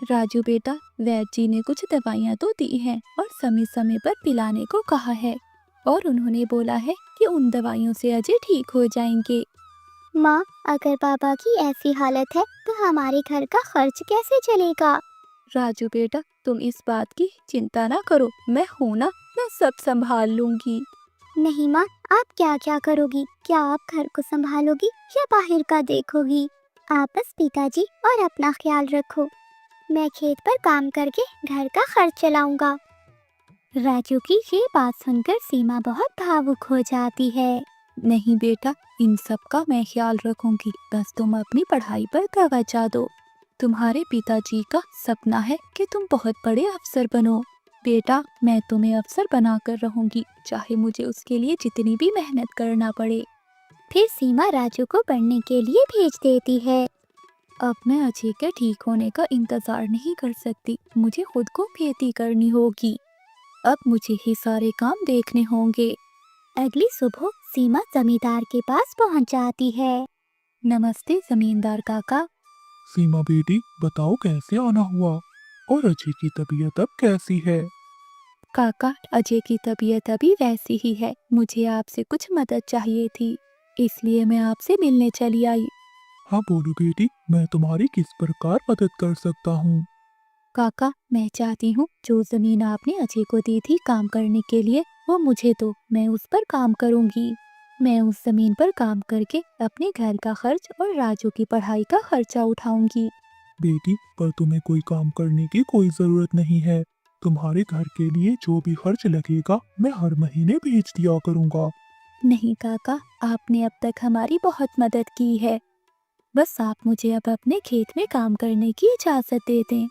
राजू बेटा, वैद्य जी ने कुछ दवाइयाँ तो दी हैं और समय समय पर पिलाने को कहा है, और उन्होंने बोला है कि उन दवाइयों से अजय ठीक हो जाएंगे। माँ, अगर पापा की ऐसी हालत है तो हमारे घर का खर्च कैसे चलेगा? राजू बेटा, तुम इस बात की चिंता ना करो, मैं हूँ ना, मैं सब संभाल लूंगी। नहीं माँ, आप क्या क्या करोगी? क्या आप घर को संभालोगी या बाहर का देखोगी? आप बस पिताजी और अपना ख्याल रखो। मैं खेत पर काम करके घर का खर्च चलाऊंगा। राजू की ये बात सुनकर सीमा बहुत भावुक हो जाती है। नहीं बेटा, इन सब का मैं ख्याल रखूंगी, बस तुम अपनी पढ़ाई पर तवज्जो दो। तुम्हारे पिताजी का सपना है कि तुम बहुत बड़े अफसर बनो। बेटा, मैं तुम्हें अफसर बनाकर रहूंगी, चाहे मुझे उसके लिए जितनी भी मेहनत करना पड़े। फिर सीमा राजू को पढ़ने के लिए भेज देती है। अब मैं अजय के ठीक होने का इंतजार नहीं कर सकती, मुझे खुद को खेती करनी होगी। अब मुझे ही सारे काम देखने होंगे। अगली सुबह सीमा जमींदार के पास पहुंच जाती है। नमस्ते जमींदार काका। सीमा बेटी, बताओ कैसे आना हुआ, और अजय की तबीयत अब कैसी है? काका, अजय की तबीयत अभी वैसी ही है। मुझे आपसे कुछ मदद चाहिए थी, इसलिए मैं आपसे मिलने चली आई। हाँ बोलो बेटी, मैं तुम्हारी किस प्रकार मदद कर सकता हूँ? काका, मैं चाहती हूँ जो जमीन आपने अजय को दी थी काम करने के लिए, वो मुझे दो, मैं उस पर काम करूँगी। मैं उस जमीन पर काम करके अपने घर का खर्च और राजू की पढ़ाई का खर्चा उठाऊंगी। बेटी, पर तुम्हें कोई काम करने की कोई जरूरत नहीं है। तुम्हारे घर के लिए जो भी खर्च लगेगा मैं हर महीने भेज दिया करूँगा। नहीं काका, आपने अब तक हमारी बहुत मदद की है, बस आप मुझे अब अपने खेत में काम करने की इजाज़त दे दें।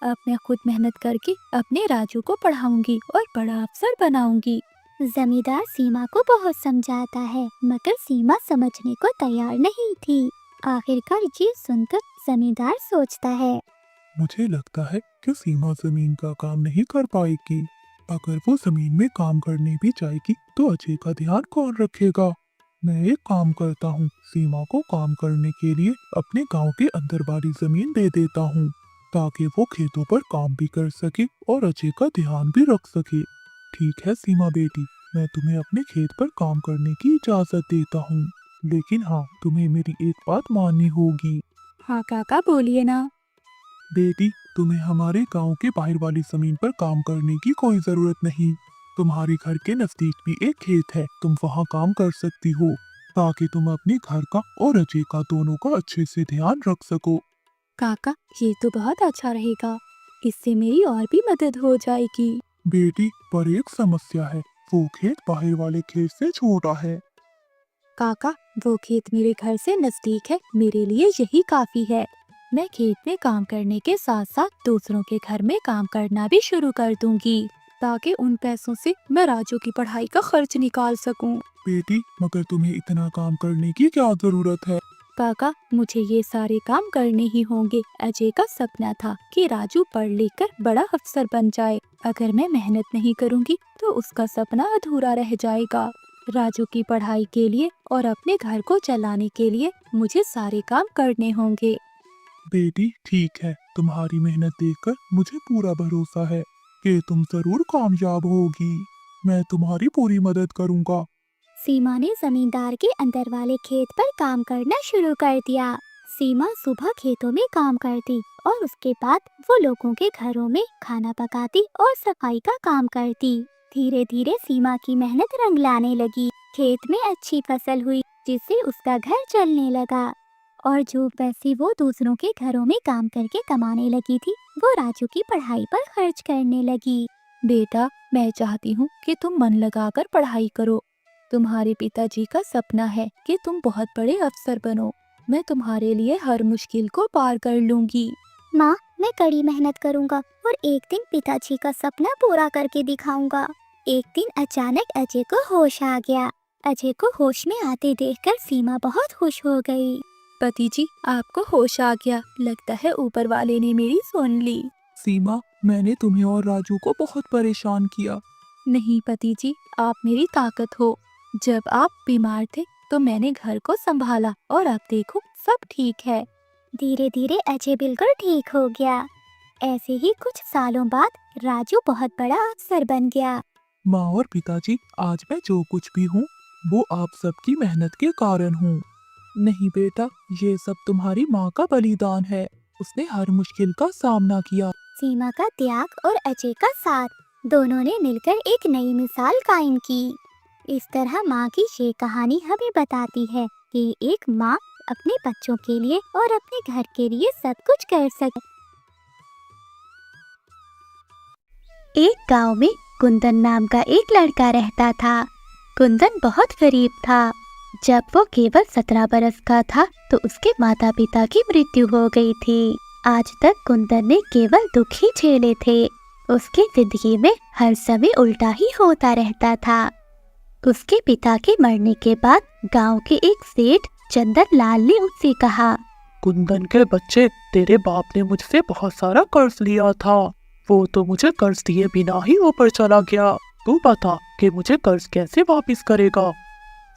अब मैं खुद मेहनत करके अपने राजू को पढ़ाऊंगी और बड़ा अफसर बनाऊंगी। जमींदार सीमा को बहुत समझाता है मगर सीमा समझने को तैयार नहीं थी। आखिरकार ये सुनकर जमींदार सोचता है, मुझे लगता है कि सीमा जमीन का काम नहीं कर पाएगी। अगर वो जमीन में काम करने भी जाएगी तो अजय का ध्यान कौन रखेगा? मैं एक काम करता हूँ, सीमा को काम करने के लिए अपने गांव के अंदर वाली जमीन दे देता हूँ, ताकि वो खेतों पर काम भी कर सके और अजय का ध्यान भी रख सके। ठीक है सीमा बेटी, मैं तुम्हें अपने खेत पर काम करने की इजाजत देता हूँ, लेकिन हाँ, तुम्हें मेरी एक बात माननी होगी। हाँ काका बोलिए ना। बेटी, तुम्हें हमारे गांव के बाहर वाली जमीन पर काम करने की कोई जरूरत नहीं। तुम्हारे घर के नजदीक भी एक खेत है, तुम वहाँ काम कर सकती हो, ताकि तुम अपने घर का और अजय का दोनों का अच्छे से ध्यान रख सको। काका ये तो बहुत अच्छा रहेगा, इससे मेरी और भी मदद हो जाएगी। बेटी, पर एक समस्या है, वो खेत बाहर वाले खेत से छोटा है। काका वो खेत मेरे घर से नजदीक है, मेरे लिए यही काफी है। मैं खेत में काम करने के साथ साथ दूसरों के घर में काम करना भी शुरू कर दूंगी, ताकि उन पैसों से मैं राजू की पढ़ाई का खर्च निकाल सकूं। बेटी, मगर तुम्हें इतना काम करने की क्या जरूरत है? काका मुझे ये सारे काम करने ही होंगे। अजय का सपना था कि राजू पढ़ लिख कर बड़ा अफसर बन जाए। अगर मैं मेहनत नहीं करूंगी तो उसका सपना अधूरा रह जाएगा। राजू की पढ़ाई के लिए और अपने घर को चलाने के लिए मुझे सारे काम करने होंगे। बेटी ठीक है, तुम्हारी मेहनत देखकर मुझे पूरा भरोसा है कि तुम जरूर कामयाब होगी। मैं तुम्हारी पूरी मदद करूंगा। सीमा ने जमींदार के अंदर वाले खेत पर काम करना शुरू कर दिया। सीमा सुबह खेतों में काम करती और उसके बाद वो लोगों के घरों में खाना पकाती और सफाई का काम करती। धीरे धीरे सीमा की मेहनत रंग लाने लगी। खेत में अच्छी फसल हुई, जिससे उसका घर चलने लगा और जो पैसे वो दूसरों के घरों में काम करके कमाने लगी थी, वो राजू की पढ़ाई पर खर्च करने लगी। बेटा मैं चाहती हूँ कि तुम मन लगाकर पढ़ाई करो। तुम्हारे पिताजी का सपना है कि तुम बहुत बड़े अफसर बनो। मैं तुम्हारे लिए हर मुश्किल को पार कर लूंगी। माँ, मैं कड़ी मेहनत करूँगा और एक दिन पिताजी का सपना पूरा करके दिखाऊंगा। एक दिन अचानक अजय को होश आ गया। अजय को होश में आते देखकर सीमा बहुत खुश हो गई। पति जी आपको होश आ गया, लगता है ऊपर वाले ने मेरी सुन ली। सीमा, मैंने तुम्हें और राजू को बहुत परेशान किया। नहीं पति जी, आप मेरी ताकत हो। जब आप बीमार थे तो मैंने घर को संभाला और अब देखो सब ठीक है। धीरे धीरे अजय बिल्कुल ठीक हो गया। ऐसे ही कुछ सालों बाद राजू बहुत बड़ा अफसर बन गया। माँ और पिताजी, आज मैं जो कुछ भी हूँ वो आप सबकी मेहनत के कारण हूँ। नहीं बेटा, ये सब तुम्हारी माँ का बलिदान है। उसने हर मुश्किल का सामना किया। सीमा का त्याग और अजय का साथ, दोनों ने मिलकर एक नई मिसाल कायम की। इस तरह माँ की ये कहानी हमें बताती है कि एक माँ अपने बच्चों के लिए और अपने घर के लिए सब कुछ कर सके। एक गांव में कुंदन नाम का एक लड़का रहता था। कुंदन बहुत गरीब था। जब वो केवल 17 बरस का था तो उसके माता पिता की मृत्यु हो गई थी। आज तक कुंदन ने केवल दुख ही झेले थे। उसकी जिंदगी में हर समय उल्टा ही होता रहता था। उसके पिता के मरने के बाद गांव के एक सेठ चंदन लाल ने उससे कहा, कुंदन के बच्चे, तेरे बाप ने मुझसे बहुत सारा कर्ज लिया था। वो तो मुझे कर्ज दिए बिना ही ऊपर चला गया। तू बता कि मुझे कर्ज कैसे वापस करेगा?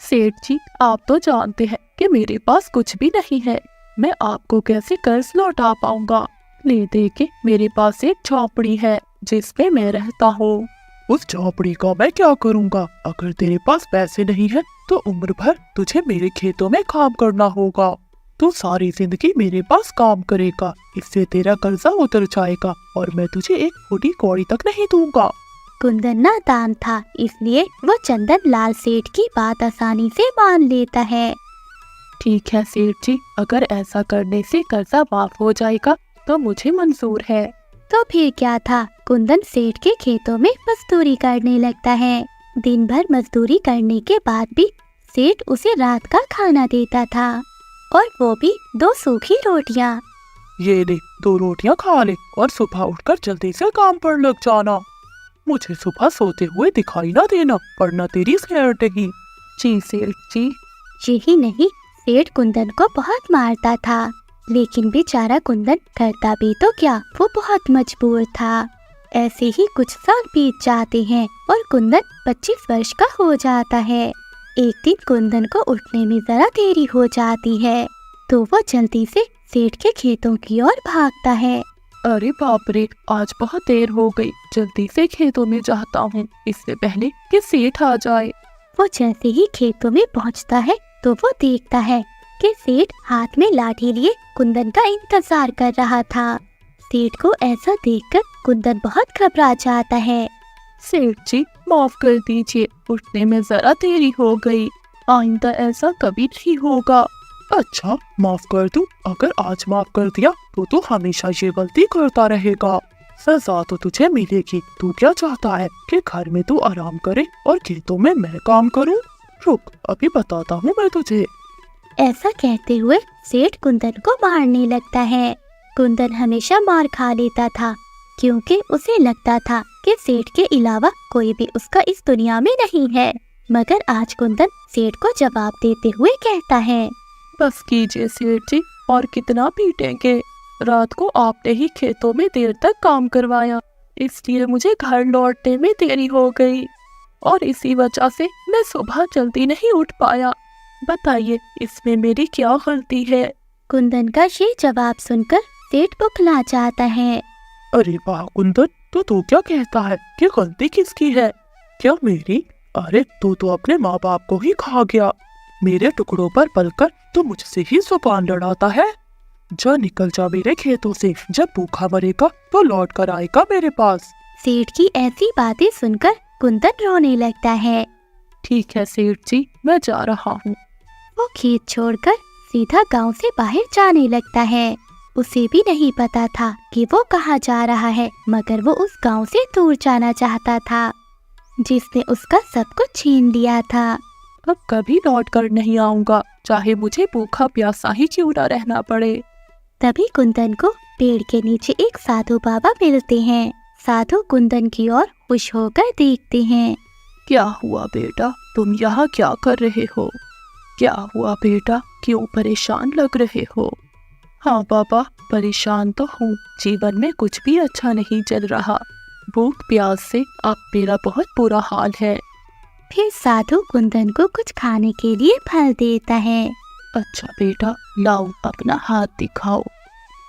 सेठ जी आप तो जानते हैं कि मेरे पास कुछ भी नहीं है। मैं आपको कैसे कर्ज लौटा पाऊंगा? ले दे के मेरे पास एक झोपड़ी है जिसमें मैं रहता हूँ। उस झोपड़ी का मैं क्या करूँगा? अगर तेरे पास पैसे नहीं है तो उम्र भर तुझे मेरे खेतों में काम करना होगा। तू सारी जिंदगी मेरे पास काम करेगा, इससे तेरा कर्जा उतर जाएगा और मैं तुझे एक फूटी कौड़ी तक नहीं दूंगा। कुंदन नादान था, इसलिए वो चंदन लाल सेठ की बात आसानी से मान लेता है। ठीक है सेठ जी, अगर ऐसा करने से कर्जा माफ हो जाएगा तो मुझे मंजूर है। तो फिर क्या था, कुंदन सेठ के खेतों में मजदूरी करने लगता है। दिन भर मजदूरी करने के बाद भी सेठ उसे रात का खाना देता था, और वो भी 2 सूखी रोटियां। ये ले 2 रोटियां खा ले और सुबह उठकर जल्दी से काम पर लग जाना। मुझे सुबह सोते हुए दिखाई ना देना, वरना तेरी खैर नहीं। जी सेठ जी। यही नहीं, सेठ कुंदन को बहुत मारता था, लेकिन बेचारा कुंदन करता भी तो क्या, वो बहुत मजबूर था। ऐसे ही कुछ साल बीत जाते हैं और कुंदन 25 वर्ष का हो जाता है। एक दिन कुंदन को उठने में जरा देरी हो जाती है, तो वो जल्दी से सेठ के खेतों की ओर भागता है। अरे बाप रे, आज बहुत देर हो गई, जल्दी से खेतों में जाता हूँ इससे पहले कि सेठ आ जाए। वो जैसे ही खेतों में पहुँचता है तो वो देखता है कि सेठ हाथ में लाठी लिए कुंदन का इंतजार कर रहा था। सेठ को ऐसा देखकर कुंदन बहुत घबरा जाता है। सेठ जी माफ कर दीजिए, उठने में जरा देरी हो गई, आइंदा ऐसा कभी नहीं होगा। अच्छा माफ कर दूं? अगर आज माफ कर दिया तो तू हमेशा ये गलती करता रहेगा। सजा तो तुझे मिलेगी। तू क्या चाहता है कि घर में तू आराम करे और खेतों में मैं काम करूं? रुक, अभी बताता हूँ मैं तुझे। ऐसा कहते हुए सेठ कुंदन को मारने लगता है। कुंदन हमेशा मार खा लेता था क्योंकि उसे लगता था कि सेठ के अलावा कोई भी उसका इस दुनिया में नहीं है। मगर आज कुंदन सेठ को जवाब देते हुए कहता है, बस कीजिए सेठ जी, और कितना पीटेंगे? रात को आपने ही खेतों में देर तक काम करवाया, इसलिए मुझे घर लौटने में देरी हो गई और इसी वजह से मैं सुबह जल्दी नहीं उठ पाया। बताइए इसमें मेरी क्या गलती है? कुंदन का ये जवाब सुनकर सेठ बौखला जाता है। अरे वाह कुंदन, तो तू क्या कहता है कि गलती किसकी है? क्या मेरी? अरे तू तो अपने माँ बाप को ही खा गया। मेरे टुकड़ों पर पलकर तो मुझसे ही जुबान लड़ाता है। जा निकल जा मेरे खेतों से, जब भूखा मरेगा तो लौट कर आएगा मेरे पास। सेठ की ऐसी बातें सुनकर कुंदन रोने लगता है। ठीक है सेठ जी, मैं जा रहा हूँ। वो खेत छोड़कर सीधा गांव से बाहर जाने लगता है। उसे भी नहीं पता था कि वो कहाँ जा रहा है, मगर वो उस गांव से दूर जाना चाहता था जिसने उसका सब कुछ छीन लिया था। अब कभी लौट कर नहीं आऊंगा, चाहे मुझे भूखा प्यासा ही क्यों न रहना पड़े। तभी कुंदन को पेड़ के नीचे एक साधु बाबा मिलते हैं। साधु कुंदन की ओर खुश होकर देखते हैं। क्या हुआ बेटा, तुम यहाँ क्या कर रहे हो? क्या हुआ बेटा, क्यों परेशान लग रहे हो? हाँ बाबा, परेशान तो हूँ, जीवन में कुछ भी अच्छा नहीं चल रहा, भूख प्यास से अब मेरा बहुत बुरा हाल है। फिर साधु कुंदन को कुछ खाने के लिए फल देता है। अच्छा बेटा, लाओ अपना हाथ दिखाओ।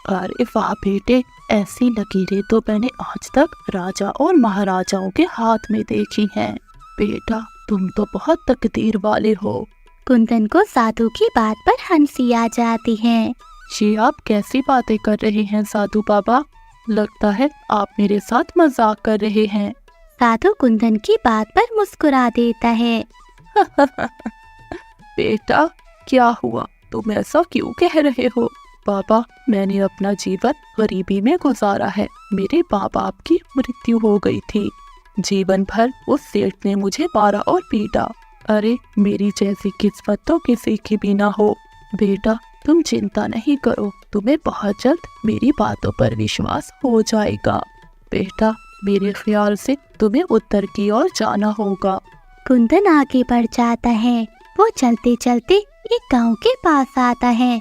अरे वाह बेटे, ऐसी लकीरें तो मैंने आज तक राजा और महाराजाओं के हाथ में देखी हैं। बेटा तुम तो बहुत तकदीर वाले हो। कुंदन को साधु की बात पर हंसी आ जाती है। ये आप कैसी बातें कर रहे हैं साधु बाबा? लगता है आप मेरे साथ मजाक कर रहे हैं। साधु कुंदन की बात पर मुस्कुरा देता है। बेटा क्या हुआ, तुम ऐसा क्यों कह रहे हो? बाबा मैंने अपना जीवन गरीबी में गुजारा है, मेरे माँ बाप की मृत्यु हो गई थी, जीवन भर उस सेठ ने मुझे मारा और पीटा। अरे मेरी जैसी किस्मत तो किसी की भी ना हो। बेटा तुम चिंता नहीं करो, तुम्हें बहुत जल्द मेरी बातों पर विश्वास हो जाएगा। बेटा मेरे ख्याल से तुम्हें उत्तर की ओर जाना होगा। कुंदन आगे बढ़ जाता है। वो चलते चलते एक गांव के पास आता है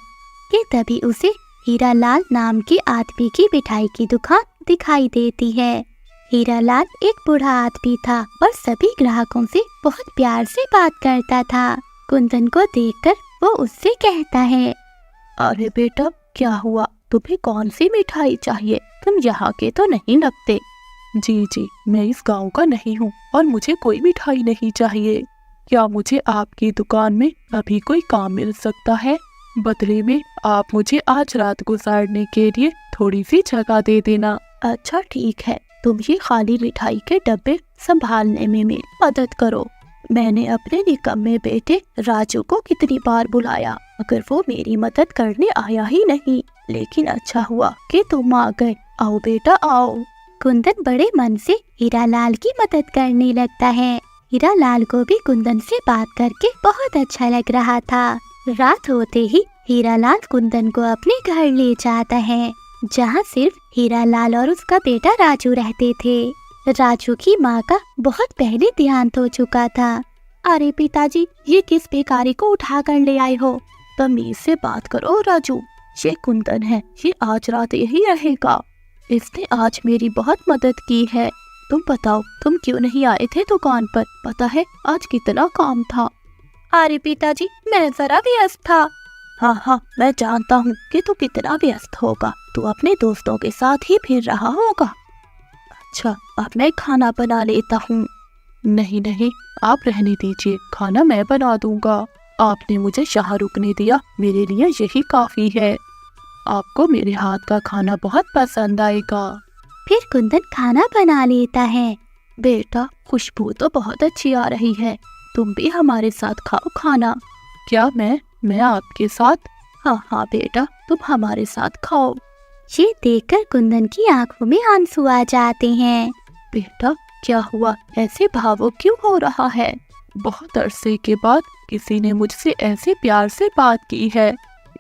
कि तभी उसे हीरालाल नाम के आदमी की मिठाई की दुकान दिखाई देती है। हीरालाल एक बूढ़ा आदमी था और सभी ग्राहकों से बहुत प्यार से बात करता था। कुंदन को देखकर वो उससे कहता है, अरे बेटा क्या हुआ, तुम्हें कौन सी मिठाई चाहिए? तुम यहाँ के तो नहीं लगते। जी मैं इस गांव का नहीं हूँ और मुझे कोई मिठाई नहीं चाहिए। क्या मुझे आपकी दुकान में अभी कोई काम मिल सकता है? बदले में आप मुझे आज रात गुजारने के लिए थोड़ी सी जगह दे देना। अच्छा ठीक है, तुम ये खाली मिठाई के डब्बे संभालने में मेरी मदद करो। मैंने अपने निकम्मे बेटे राजू को कितनी बार बुलाया मगर वो मेरी मदद करने आया ही नहीं, लेकिन अच्छा हुआ कि तुम आ गए। आओ बेटा आओ। कुंदन बड़े मन से हीरालाल की मदद करने लगता है। हीरालाल को भी कुंदन से बात करके बहुत अच्छा लग रहा था। रात होते ही हीरालाल कुंदन को अपने घर ले जाता है, जहाँ सिर्फ हीरालाल और उसका बेटा राजू रहते थे। राजू की माँ का बहुत पहले देहांत हो चुका था। अरे पिताजी, ये किस बेकारी को उठा कर ले आए हो? तमीज से बात करो राजू, ये कुंदन है, ये आज रात यही रहेगा। इसने आज मेरी बहुत मदद की है। तुम बताओ, तुम क्यों नहीं आए थे दुकान पर? पता है आज कितना काम था। अरे पिताजी, मैं जरा व्यस्त था। हाँ मैं जानता हूँ कि तू कितना व्यस्त होगा, तू अपने दोस्तों के साथ ही फिर रहा होगा। अच्छा अब मैं खाना बना लेता हूँ। नहीं आप रहने दीजिए, खाना मैं बना दूंगा। आपने मुझे यहाँ रुकने दिया, मेरे लिए यही काफी है। आपको मेरे हाथ का खाना बहुत पसंद आएगा। फिर कुंदन खाना बना लेता है। बेटा, खुशबू तो बहुत अच्छी आ रही है, तुम भी हमारे साथ खाओ खाना। क्या मैं आपके साथ? हाँ हाँ बेटा, तुम हमारे साथ खाओ। ये देखकर कुंदन की आंखों में आंसू आ जाते हैं। बेटा, क्या हुआ, ऐसे भावुक क्यों हो रहा है? बहुत अरसे के बाद किसी ने मुझसे ऐसे प्यार से बात की है,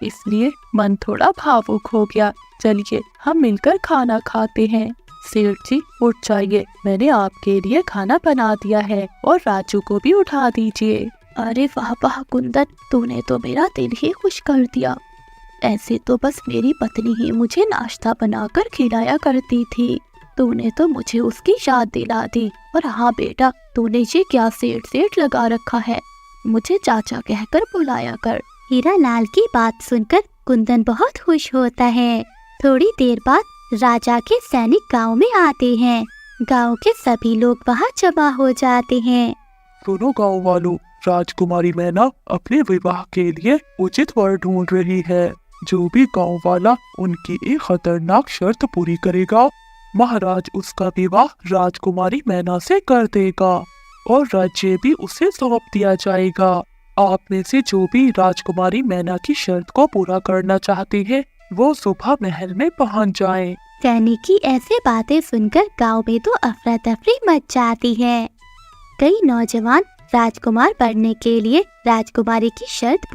इसलिए मन थोड़ा भावुक हो गया। चलिए हम मिलकर खाना खाते हैं। सेठ जी, उठ जाइए, मैंने आपके लिए खाना बना दिया है, और राजू को भी उठा दीजिए। अरे वाह वाह कुंदन, तूने तो मेरा दिल ही खुश कर दिया। ऐसे तो बस मेरी पत्नी ही मुझे नाश्ता बनाकर खिलाया करती थी, तूने तो मुझे उसकी याद दिला दी। और हाँ बेटा, तूने ये क्या सेठ सेठ लगा रखा है, मुझे चाचा कहकर बुलाया कर। हीरा लाल की बात सुनकर कुंदन बहुत खुश होता है। थोड़ी देर बाद राजा के सैनिक गांव में आते हैं। गांव के सभी लोग वहां जमा हो जाते हैं। सुनो गांव वालों, राजकुमारी मैना अपने विवाह के लिए उचित वर ढूंढ रही है। जो भी गांव वाला उनकी एक खतरनाक शर्त पूरी करेगा, महाराज उसका विवाह राजकुमारी मैना से कर देगा और राज्य भी उसे सौंप दिया जाएगा। आप में से जो भी राजकुमारी मैना की शर्त को पूरा करना चाहते हैं, वो सुबह महल में पहुंच जाएं। सैनिक की ऐसे बातें सुनकर गांव में तो अफरा तफरी मच जाती है। कई नौजवान राजकुमार बनने के लिए राजकुमारी की शर्त